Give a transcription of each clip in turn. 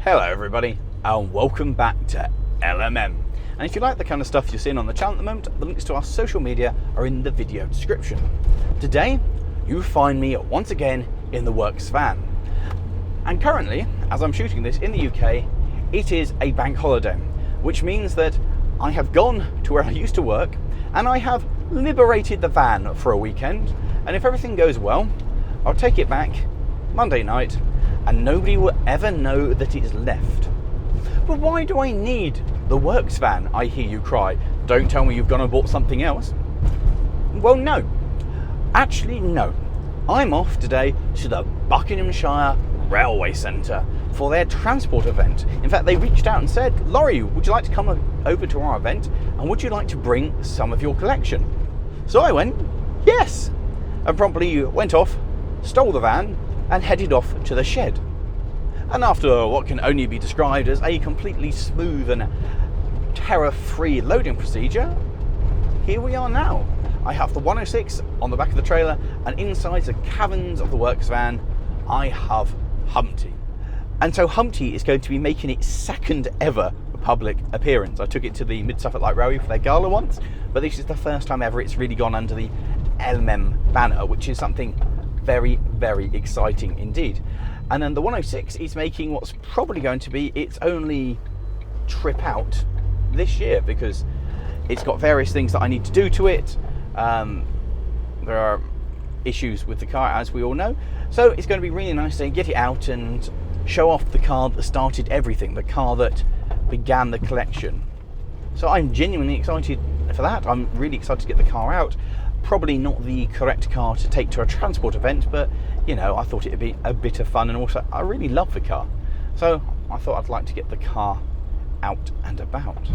Hello everybody, and welcome back to LMM. And if you like the kind of stuff you're seeing on the channel at the moment, the links to our social media are in the video description. Today, you find me once again in the Works van. And currently, as I'm shooting this in the UK, it is a bank holiday, which means that I have gone to where I used to work and I have liberated the van for a weekend. And if everything goes well, I'll take it back Monday night and nobody will ever know that it's left. But why do I need the Works van, I hear you cry? Don't tell me you've gone and bought something else. Well, no. Actually, no. I'm off today to the Buckinghamshire Railway Centre for their transport event. In fact, they reached out and said, Lawrie, would you like to come over to our event and would you like to bring some of your collection? So I went, yes, and promptly went off, stole the van and headed off to the shed. And after what can only be described as a completely smooth and terror-free loading procedure, here we are now. I have the 106 on the back of the trailer, and inside the Caravans of the Works van, I have Humpty. And so Humpty is going to be making its second ever public appearance. I took it to the Mid-Suffolk Light Railway for their gala once, but this is the first time ever it's really gone under the LMM banner, which is something very, very exciting indeed. And then the 106 is making what's probably going to be its only trip out this year, because it's got various things that I need to do to it. There are issues with the car, as we all know, so it's going to be really nice to get it out and show off the car that started everything, the car that began the collection. So I'm genuinely excited for that. I'm really excited to get the car out. Probably not the correct car to take to a transport event, but you know, I thought it'd be a bit of fun, and also I really love the car, so I thought I'd like to get the car out and about.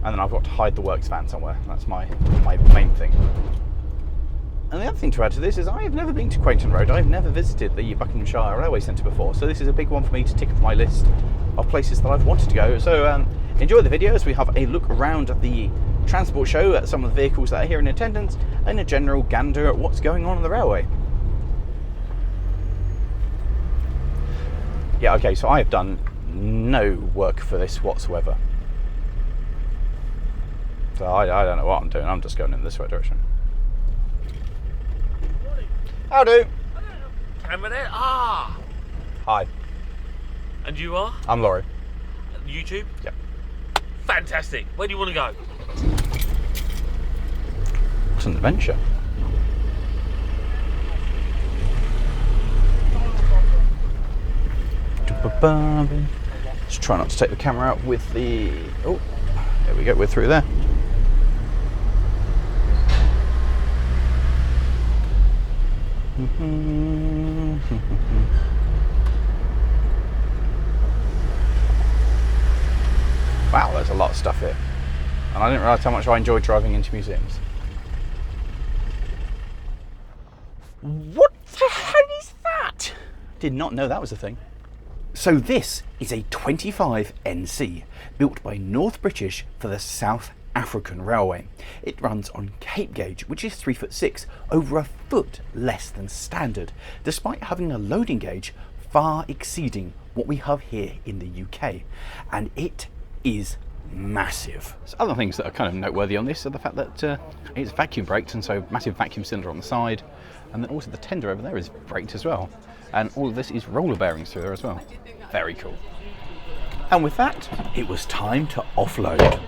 And then I've got to hide the Works van somewhere. That's my main thing. And the other thing to add to this is I have never been to Quainton Road. I've never visited the Buckinghamshire Railway Centre before, so this is a big one for me to tick off my list of places that I've wanted to go. So enjoy the video as we have a look around at the transport show, at some of the vehicles that are here in attendance, and a general gander at what's going on the railway. Yeah, okay, so I have done no work for this whatsoever. So I don't know what I'm doing. I'm just going in this way direction. How do? Camera. Ah. Hi. And you are? I'm Lawrie. YouTube? Yep. Fantastic. Where do you want to go? What an adventure. Just try not to take the camera out with the... Oh, there we go, we're through there. Wow, there's a lot of stuff here. And I didn't realise how much I enjoyed driving into museums. What the hell is that? Did not know that was a thing. So this is a 25NC, built by North British for the South African Railway. It runs on Cape gauge, which is 3'6", over a foot less than standard, despite having a loading gauge far exceeding what we have here in the UK. And it is massive. So other things that are kind of noteworthy on this are the fact that it's vacuum braked, and so massive vacuum cylinder on the side, and then also the tender over there is braked as well. And all of this is roller bearings through there as well. Very cool. And with that, it was time to offload.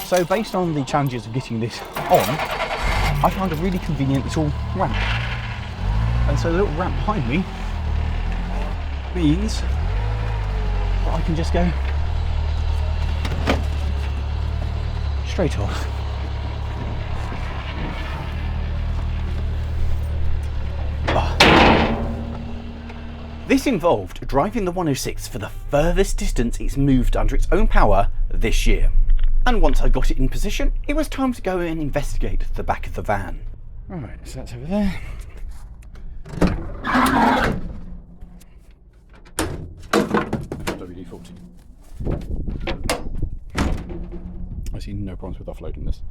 So based on the challenges of getting this on, I found a really convenient little ramp. And so the little ramp behind me means that I can just go straight off. This involved driving the 106 for the furthest distance it's moved under its own power this year. And once I got it in position, it was time to go and investigate the back of the van. Right, so that's over there. WD-40. I see no problems with offloading this.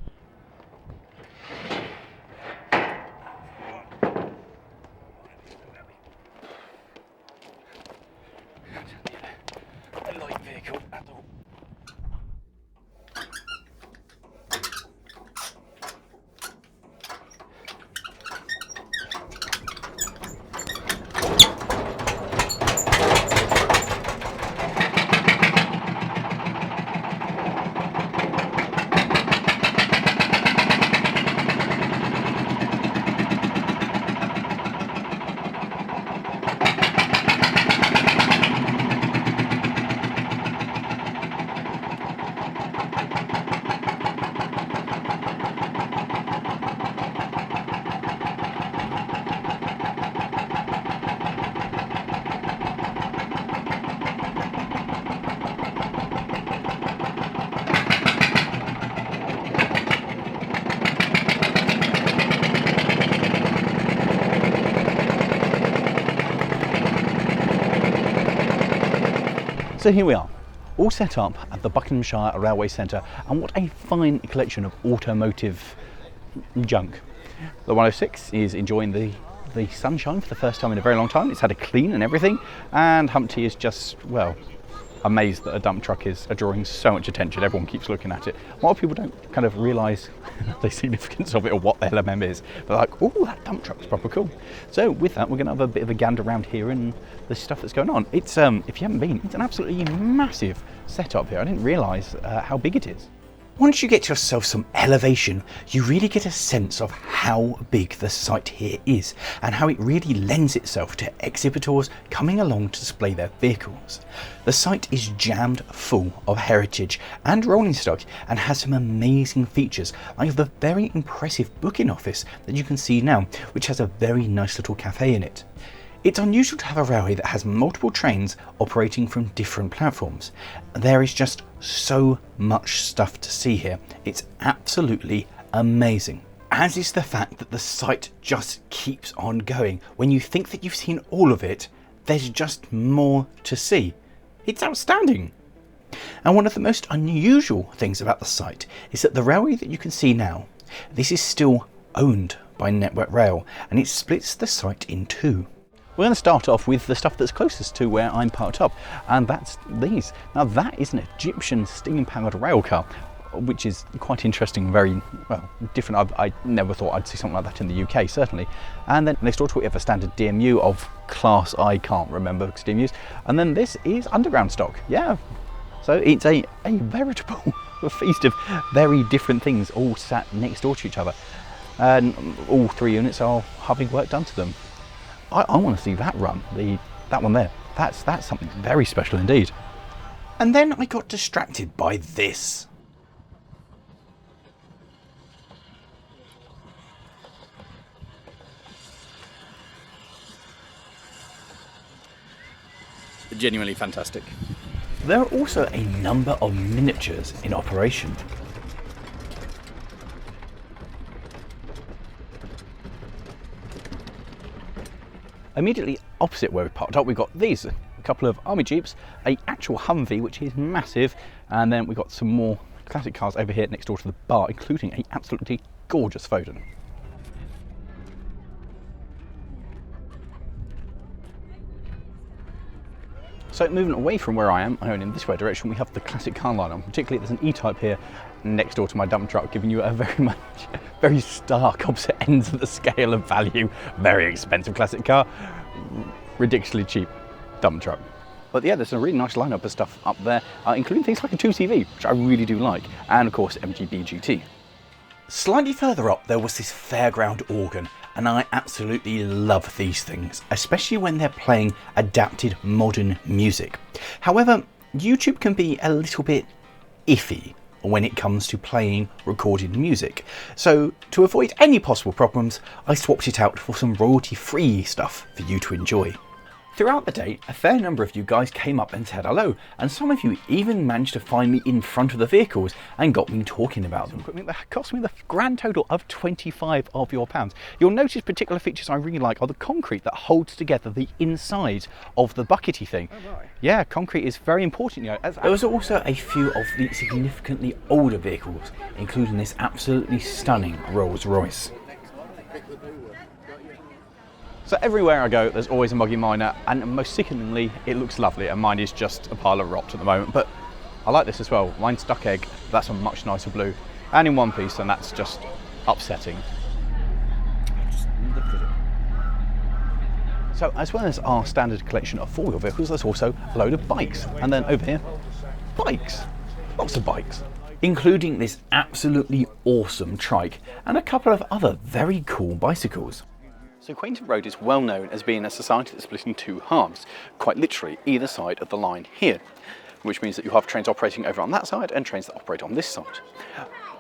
So here we are, all set up at the Buckinghamshire Railway Centre, and what a fine collection of automotive junk. The 106 is enjoying the sunshine for the first time in a very long time. It's had a clean and everything, and Humpty is just, well, amazed that a dump truck is drawing so much attention. Everyone keeps looking at it. A lot of people don't kind of realise the significance of it or what the LMM is. They're like, oh, that dump truck's proper cool. So with that, we're going to have a bit of a gander around here and the stuff that's going on. It's, if you haven't been, it's an absolutely massive setup here. I didn't realise how big it is. Once you get yourself some elevation, you really get a sense of how big the site here is and how it really lends itself to exhibitors coming along to display their vehicles. The site is jammed full of heritage and rolling stock and has some amazing features, like the very impressive booking office that you can see now, which has a very nice little cafe in it. It's unusual to have a railway that has multiple trains operating from different platforms. There is just so much stuff to see here. It's absolutely amazing. As is the fact that the site just keeps on going. When you think that you've seen all of it, there's just more to see. It's outstanding. And one of the most unusual things about the site is that the railway that you can see now, this is still owned by Network Rail, and it splits the site in two. We're going to start off with the stuff that's closest to where I'm parked up, and that's these. Now that is an Egyptian steam-powered rail car, which is quite interesting, very, well, different. I never thought I'd see something like that in the UK, certainly. And then next door to it we have a standard DMU of class I can't remember DMUs. And then this is underground stock, yeah. So it's a veritable feast of very different things all sat next door to each other. And all three units are having work done to them. I want to see that run, that one there. That's something very special indeed. And then I got distracted by this. Genuinely fantastic. There are also a number of miniatures in operation. Immediately opposite where we parked up, we've got these, a couple of army jeeps, a actual Humvee, which is massive, and then we've got some more classic cars over here next door to the bar, including a absolutely gorgeous Foden. So moving away from where I am, and in this way direction, we have the classic car lineup. Particularly there's an E-Type here next door to my dump truck, giving you a very stark opposite ends of the scale of value. Very expensive classic car, ridiculously cheap dump truck. But yeah, there's a really nice lineup of stuff up there, including things like a 2CV, which I really do like, and of course MGB GT. Slightly further up, there was this Fairground Organ, and I absolutely love these things, especially when they're playing adapted modern music. However, YouTube can be a little bit iffy when it comes to playing recorded music. So to avoid any possible problems, I swapped it out for some royalty-free stuff for you to enjoy. Throughout the day, a fair number of you guys came up and said hello, and some of you even managed to find me in front of the vehicles and got me talking about them. That cost me the grand total of £25 of your pounds. You'll notice particular features I really like are the concrete that holds together the inside of the buckety thing. Oh, right. Yeah, concrete is very important. You know. There was also a few of the significantly older vehicles, including this absolutely stunning Rolls Royce. So everywhere I go, there's always a muggy miner, and most sickeningly, it looks lovely, and mine is just a pile of rot at the moment, but I like this as well. Mine's duck egg, that's a much nicer blue, and in one piece, and that's just upsetting. Just look at it. So as well as our standard collection of four-wheel vehicles, there's also a load of bikes, and then over here, bikes, lots of bikes, including this absolutely awesome trike, and a couple of other very cool bicycles. So Quainton Road is well known as being a society that's split in two halves, quite literally either side of the line here, which means that you have trains operating over on that side and trains that operate on this side.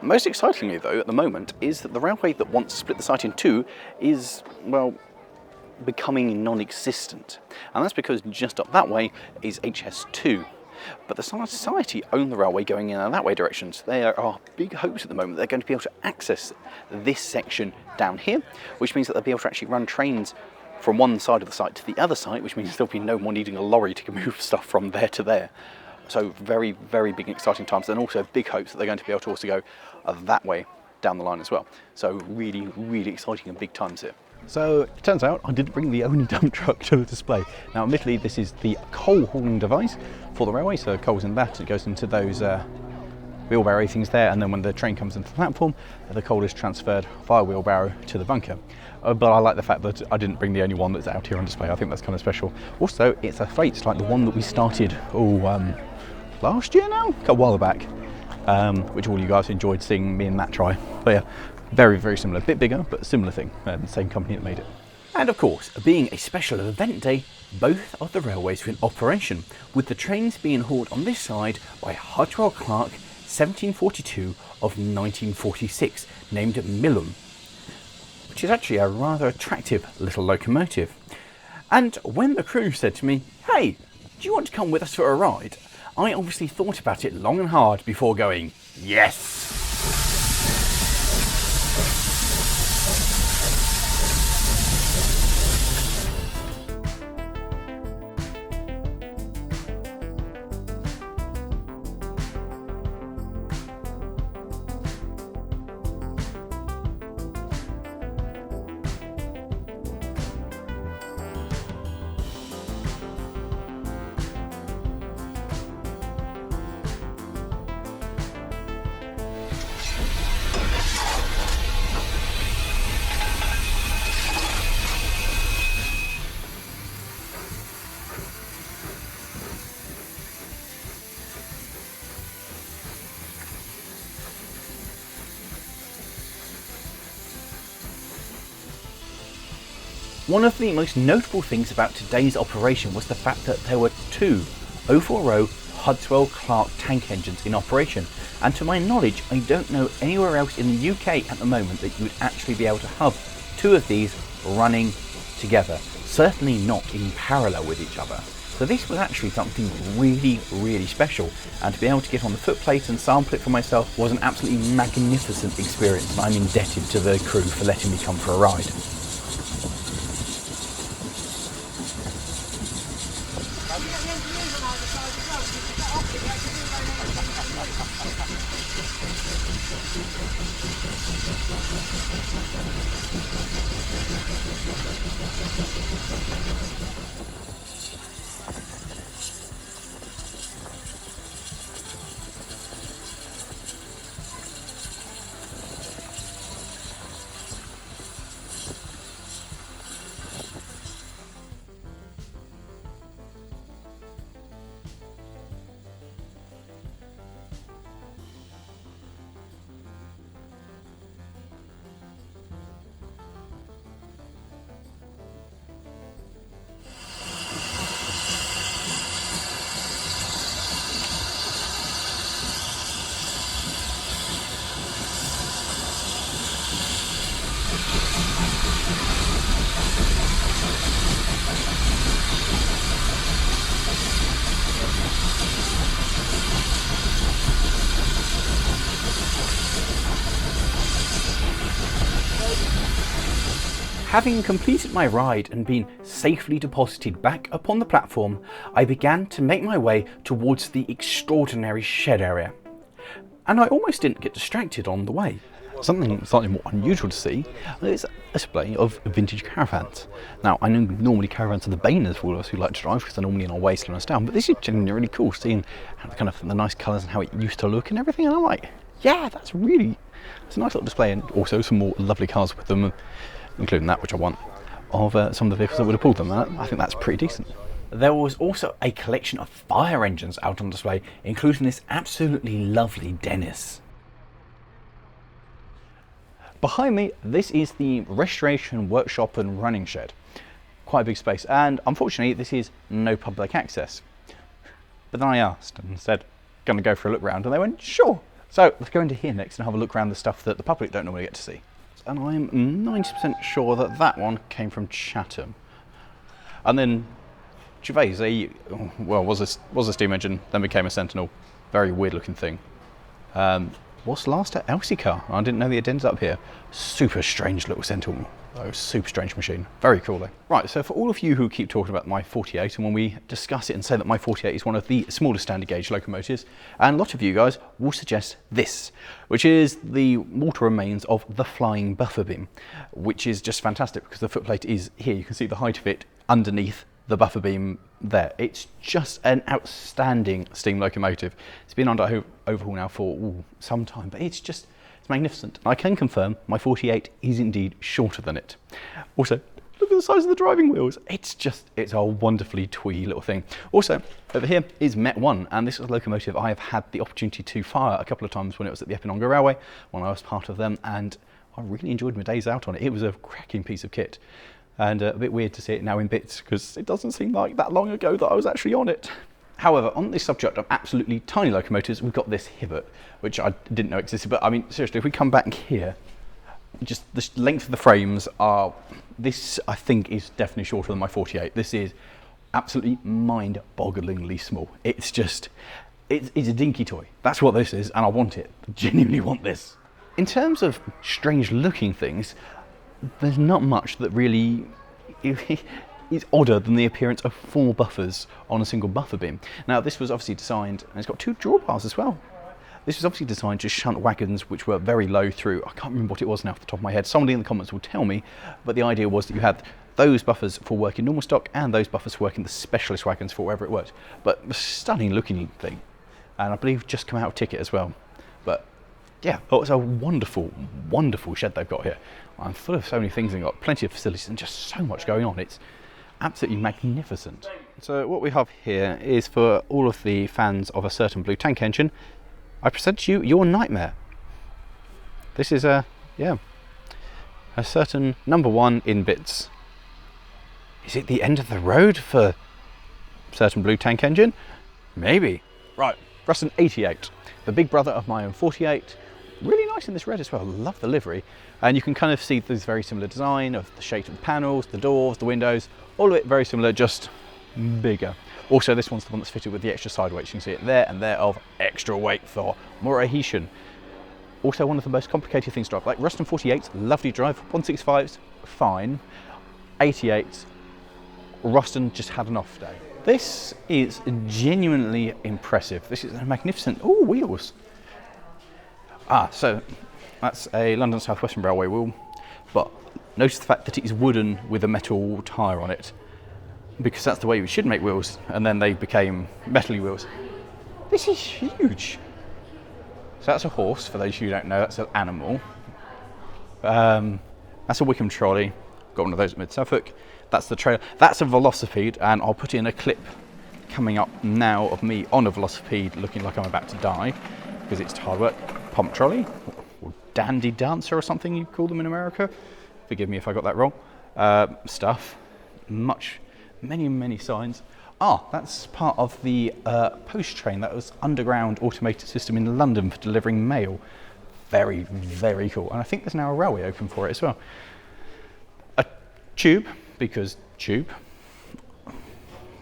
Most excitingly though at the moment is that the railway that once split the site in two is, well, becoming non-existent, and that's because just up that way is HS2. But the society own the railway going in that way direction, so there are big hopes at the moment they're going to be able to access this section down here, which means that they'll be able to actually run trains from one side of the site to the other site, which means there'll be no more needing a lorry to move stuff from there to there. So very, very big and exciting times, and also big hopes that they're going to be able to also go that way down the line as well. So really, really exciting and big times here. So it turns out I didn't bring the only dump truck to the display. Now admittedly this is the coal hauling device for the railway, so coal's in that, it goes into those wheelbarrow things there, and then when the train comes into the platform, the coal is transferred via wheelbarrow to the bunker. But I like the fact that I didn't bring the only one that's out here on display. I think that's kind of special. Also, it's a freight, it's like the one that we started last year now? A while back, which all you guys enjoyed seeing me and Matt try. But yeah, very, very similar. A bit bigger, but similar thing. Same company that made it. And of course, being a special event day, both of the railways were in operation, with the trains being hauled on this side by Hudwell Clark 1742 of 1946, named Millum, which is actually a rather attractive little locomotive. And when the crew said to me, "Hey, do you want to come with us for a ride?" I obviously thought about it long and hard before going, yes! One of the most notable things about today's operation was the fact that there were two 04 Hudwell Clark tank engines in operation, and to my knowledge I don't know anywhere else in the UK at the moment that you would actually be able to have two of these running together, certainly not in parallel with each other. So this was actually something really, really special, and to be able to get on the footplate and sample it for myself was an absolutely magnificent experience, and I'm indebted to the crew for letting me come for a ride. Having completed my ride and been safely deposited back upon the platform, I began to make my way towards the extraordinary shed area. And I almost didn't get distracted on the way. Something slightly more unusual to see is a display of vintage caravans. Now, I know normally caravans are the bane of all of us who like to drive because they're normally in our way slowing us down, but this is genuinely really cool, seeing how the nice colours and how it used to look and everything, and I'm like, yeah, it's a nice little display, and also some more lovely cars with them, including that, which I want, of some of the vehicles that would have pulled them. I think that's pretty decent. There was also a collection of fire engines out on display, including this absolutely lovely Dennis. Behind me, this is the restoration workshop and running shed. Quite a big space, and unfortunately this is no public access. But then I asked and said, going to go for a look round, and they went, sure. So let's go into here next and have a look around the stuff that the public don't normally get to see. And I'm 90% sure that that one came from Chatham. And then Gervais, was a steam engine, then became a Sentinel. Very weird looking thing. What was last at Elsie Car. I didn't know that it ended up here. Super strange little Sentinel. Oh, super strange machine. Very cool though. Right, so for all of you who keep talking about my 48, and when we discuss it and say that my 48 is one of the smallest standard gauge locomotives, and a lot of you guys will suggest this, which is the mortal remains of the flying buffer beam, which is just fantastic because the footplate is here. You can see the height of it underneath the buffer beam there. It's just an outstanding steam locomotive. It's been under overhaul now for some time, but it's magnificent. I can confirm my 48 is indeed shorter than it. Also, look at the size of the driving wheels. It's a wonderfully twee little thing. Also, over here is Met 1, and this is a locomotive I have had the opportunity to fire a couple of times when it was at the Epinonga Railway, when I was part of them, and I really enjoyed my days out on it. It was a cracking piece of kit, and a bit weird to see it now in bits, because it doesn't seem like that long ago that I was actually on it. However, on this subject of absolutely tiny locomotives, we've got this Hibbert, which I didn't know existed. But I mean, seriously, if we come back here, just the length of the frames are, this I think is definitely shorter than my 48. This is absolutely mind-bogglingly small. It's a dinky toy. That's what this is, and I want it. I genuinely want this. In terms of strange looking things, there's not much that really is odder than the appearance of 4 buffers on a single buffer beam. Now, this was obviously designed, and it's got 2 drawbars as well. This was obviously designed to shunt wagons which were very low through. I can't remember what it was now off the top of my head. Somebody in the comments will tell me, but the idea was that you had those buffers for work in normal stock and those buffers for work in the specialist wagons for wherever it worked. But a stunning looking thing, and I believe just come out of ticket as well. But yeah, it's a wonderful, wonderful shed they've got here. I'm full of so many things and got plenty of facilities and just so much going on. It's absolutely magnificent. So what we have here is for all of the fans of a certain blue tank engine, I present to you your nightmare. This is a certain number 1 in bits. Is it the end of the road for certain blue tank engine? Maybe. Right, Ruston 88, the big brother of my own 48. Really nice in this red as well. Love the livery. And you can kind of see this very similar design of the shape of the panels, the doors, the windows, all of it very similar, just bigger. Also, this one's the one that's fitted with the extra side weights. You can see it there and there of extra weight for more adhesion. Also, one of the most complicated things to drive. Like Ruston 48s, lovely drive. 165s, fine. 88s, Ruston just had an off day. This is genuinely impressive. This is a magnificent, wheels. So that's a London South Western Railway wheel, but notice the fact that it is wooden with a metal tyre on it, because that's the way we should make wheels, and then they became metally wheels. This is huge. So that's a horse, for those of you who don't know, that's an animal. That's a Wickham trolley, got one of those at Mid-Suffolk. That's the trailer. That's a velocipede, and I'll put in a clip coming up now of me on a velocipede looking like I'm about to die, because it's hard work. Pump trolley, or dandy dancer or something you call them in America. Forgive me if I got that wrong. Stuff, many signs. That's part of the post train. That was underground automated system in London for delivering mail. Very, very cool. And I think there's now a railway open for it as well. A tube, because tube.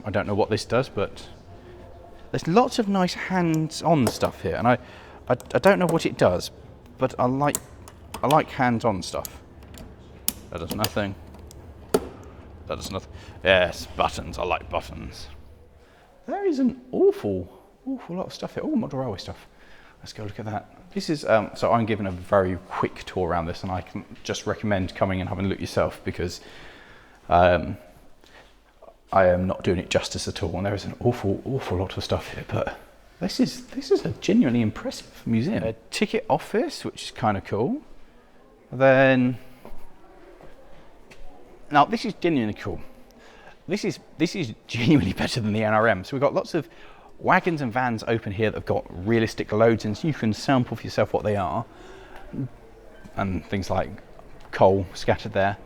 I don't know what this does, but there's lots of nice hands-on stuff here, and I don't know what it does, but I like hands-on stuff. That does nothing. That does nothing. Yes, buttons. I like buttons. There is an awful lot of stuff here. Model railway stuff. Let's go look at that. This is so I'm giving a very quick tour around this, and I can just recommend coming and having a look yourself, because I am not doing it justice at all. And there is an awful lot of stuff here, but this is a genuinely impressive museum. A ticket office, which is kind of cool. Then, now this is genuinely cool. This is genuinely better than the NRM. So we've got lots of wagons and vans open here that have got realistic loads, and so you can sample for yourself what they are, and things like coal scattered there.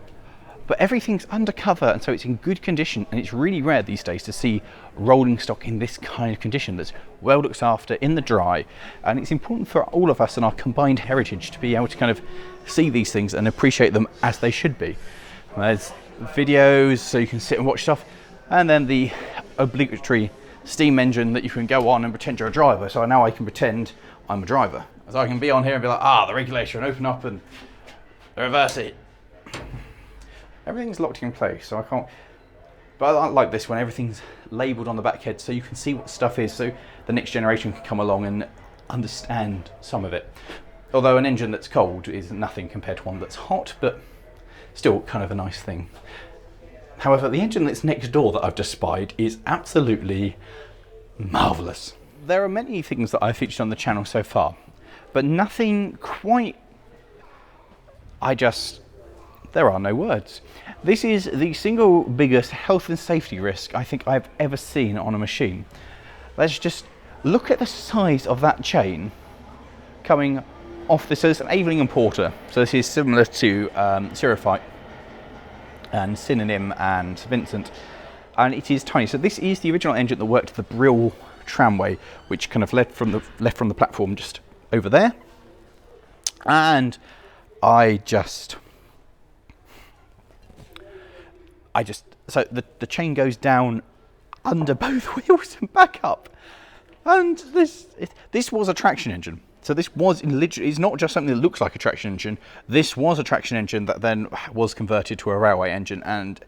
But everything's undercover, and so it's in good condition, and it's really rare these days to see rolling stock in this kind of condition that's well looked after in the dry. And it's important for all of us in our combined heritage to be able to kind of see these things and appreciate them as they should be. There's videos so you can sit and watch stuff, and then the obligatory steam engine that you can go on and pretend you're a driver. So now I can pretend I'm a driver. So I can be on here and be like, the regulation, open up and reverse it. Everything's locked in place, so I can't. But I like this one, everything's labelled on the back head so you can see what stuff is, so the next generation can come along and understand some of it. Although an engine that's cold is nothing compared to one that's hot, but still kind of a nice thing. However, the engine that's next door that I've just spied is absolutely marvellous. There are many things that I've featured on the channel so far, but nothing quite... there are no words. This is the single biggest health and safety risk I think I've ever seen on a machine. Let's just look at the size of that chain coming off this. So it's an Aveling and Porter. So this is similar to Cerophyte and Synonym and Vincent. And it is tiny. So this is the original engine that worked the Brill tramway, which kind of left from the platform just over there. And so the chain goes down under both wheels and back up. And this was a traction engine. So this was literally, it's not just something that looks like a traction engine. This was a traction engine that then was converted to a railway engine, and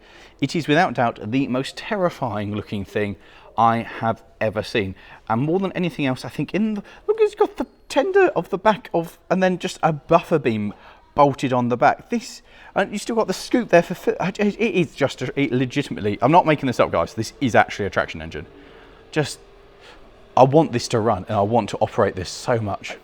it is without doubt the most terrifying looking thing I have ever seen. And more than anything else, I think look, it's got the tender of the back of, and then just a buffer beam bolted on the back. And you still got the scoop there for, it is just legitimately, I'm not making this up, guys, this is actually a traction engine. I want this to run and I want to operate this so much.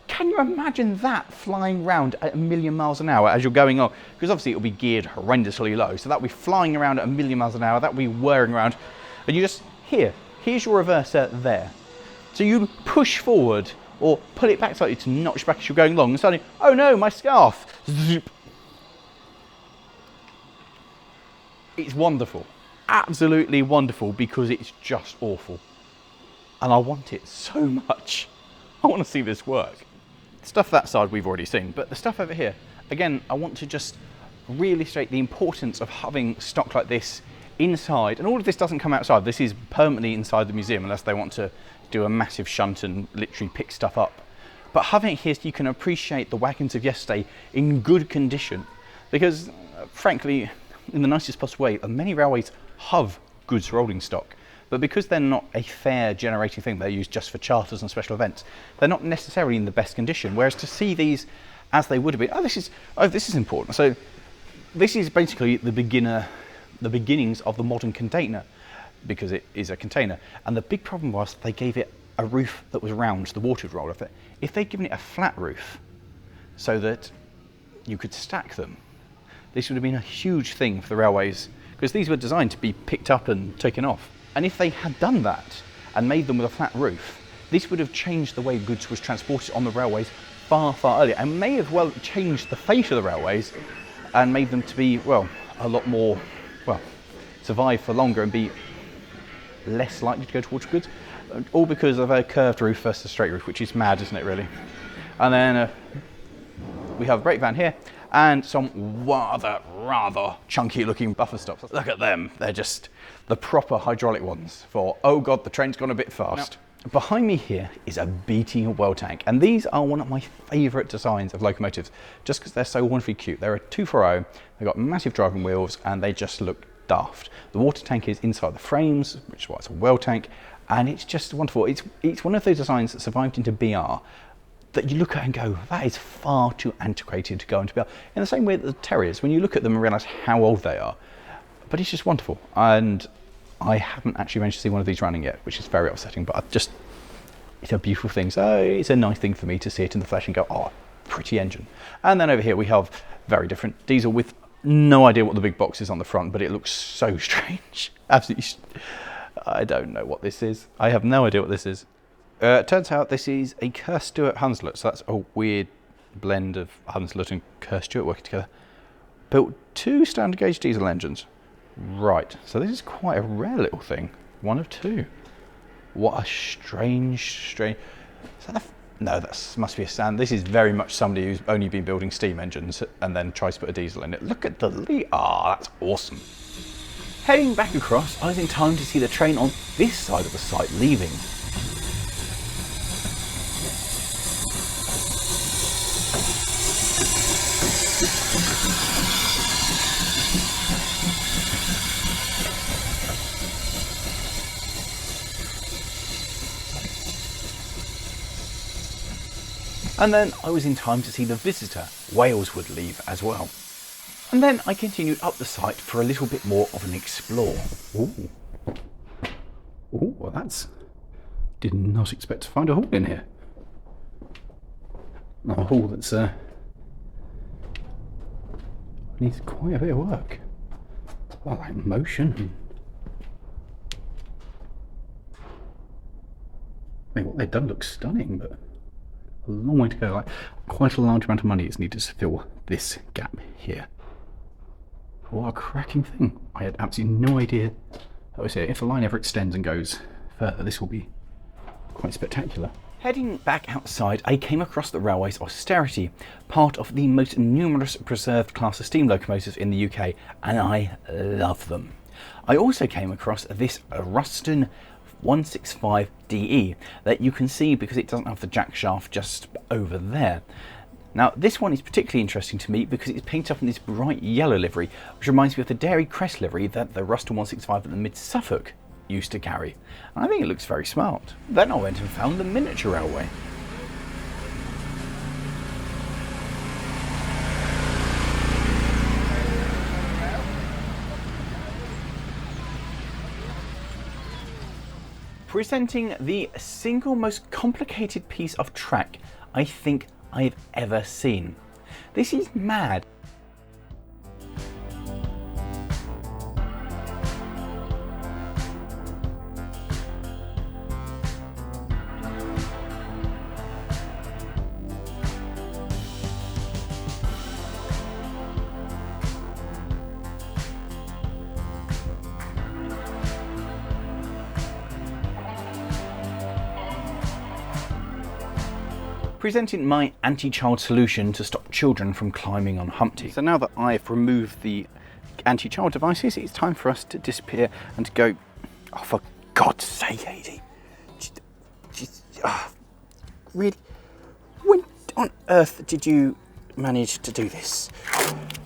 Can you imagine that flying round at 1,000,000 miles an hour as you're going on? Because obviously it'll be geared horrendously low, so that'll be flying around at 1,000,000 miles an hour, that'll be whirring around, and you just, here's your reverser there. So you push forward or pull it back slightly to notch back as you're going along, and suddenly, oh no, my scarf! Zoop. It's wonderful. Absolutely wonderful, because it's just awful. And I want it so much. I want to see this work. Stuff that side we've already seen, but the stuff over here, again, I want to just really illustrate the importance of having stock like this inside. And all of this doesn't come outside. This is permanently inside the museum unless they want to do a massive shunt and literally pick stuff up. But having it here so you can appreciate the wagons of yesterday in good condition. Because, frankly, in the nicest possible way, many railways have goods rolling stock. But because they're not a fare generating thing, they're used just for charters and special events, they're not necessarily in the best condition. Whereas to see these as they would have been, this is important. So this is basically the beginnings of the modern container, because it is a container. And the big problem was they gave it a roof that was round, the water would roll off it. If they'd given it a flat roof so that you could stack them, this would have been a huge thing for the railways, because these were designed to be picked up and taken off. And if they had done that and made them with a flat roof, this would have changed the way goods was transported on the railways far, far earlier, and may have well changed the fate of the railways and made them to be, well, a lot more, survive for longer and be less likely to go towards goods, all because of a curved roof versus a straight roof, which is mad, isn't it, really? And then we have a brake van here and some rather chunky looking buffer stops. Look at them, they're just the proper hydraulic ones for, oh god, the train's gone a bit fast. Now, behind me here is a beating well tank, and these are one of my favourite designs of locomotives, just because they're so wonderfully cute. They're a 240, they've got massive driving wheels, and they just look daft. The water tank is inside the frames, which is why it's a well tank, and it's just wonderful. It's one of those designs that survived into BR that you look at and go, that is far too antiquated to go into BR. In the same way that the Terriers, when you look at them and realise how old they are, but it's just wonderful. And I haven't actually managed to see one of these running yet, which is very upsetting, but it's a beautiful thing. So it's a nice thing for me to see it in the flesh and go, oh, pretty engine. And then over here we have very different diesel with no idea what the big box is on the front, but it looks so strange. Absolutely, I don't know what this is. I have no idea what this is. Turns out this is a Kerr Stewart Hunslet, so that's a weird blend of Hunslet and Kerr Stewart working together. Built 2 standard gauge diesel engines. Right, so this is quite a rare little thing. 1 of 2. What a strange... Is that no, that must be a stand. This is very much somebody who's only been building steam engines and then tries to put a diesel in it. Look at the lead. Ah, that's awesome. Heading back across, I was in time to see the train on this side of the site leaving. And then I was in time to see the visitor, Waleswood, leave as well. And then I continued up the site for a little bit more of an explore. Ooh. Ooh, well that's... Did not expect to find a hall in here. Not a hall that's needs quite a bit of work. Well, like motion. I mean, what they've done looks stunning, but a long way to go. Like, quite a large amount of money is needed to fill this gap here. What a cracking thing. I had absolutely no idea that was here. If the line ever extends and goes further, this will be quite spectacular. Heading back outside, I came across the railway's austerity, part of the most numerous preserved class of steam locomotives in the UK, and I love them. I also came across this Ruston 165DE that you can see because it doesn't have the jack shaft just over there. Now this one is particularly interesting to me because it's painted up in this bright yellow livery, which reminds me of the Dairy Crest livery that the Ruston 165 at the Mid-Suffolk used to carry. And I think it looks very smart. Then I went and found the miniature railway. Presenting the single most complicated piece of track I think I've ever seen. This is mad. Presenting my anti-child solution to stop children from climbing on Humpty. So now that I've removed the anti-child devices, it's time for us to disappear and to go... Oh, for God's sake, Ade. Really? When on earth did you manage to do this?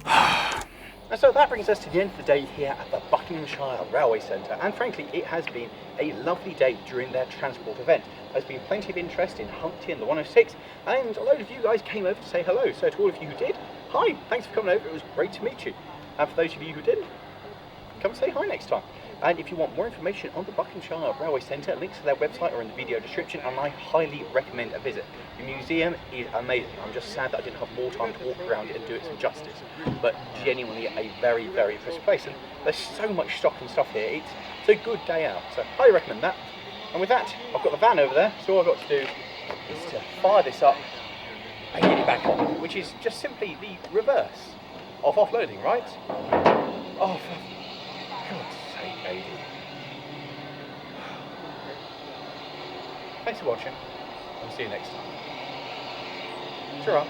And so that brings us to the end of the day here at the Buckinghamshire Railway Centre, and frankly it has been a lovely day during their transport event. There's been plenty of interest in Humpty and the 106, and a load of you guys came over to say hello. So to all of you who did, hi, thanks for coming over, it was great to meet you. And for those of you who didn't, come and say hi next time. And if you want more information on the Buckinghamshire Railway Centre, links to their website are in the video description, and I highly recommend a visit. The museum is amazing. I'm just sad that I didn't have more time to walk around it and do it some justice. But genuinely a very, very impressive place. And there's so much stock and stuff here. It's a good day out. So I recommend that. And with that, I've got the van over there. So all I've got to do is to fire this up and get it back on, which is just simply the reverse of offloading, right? Oh, for God's sake, Ade. Thanks for watching, and see you next time. Sure.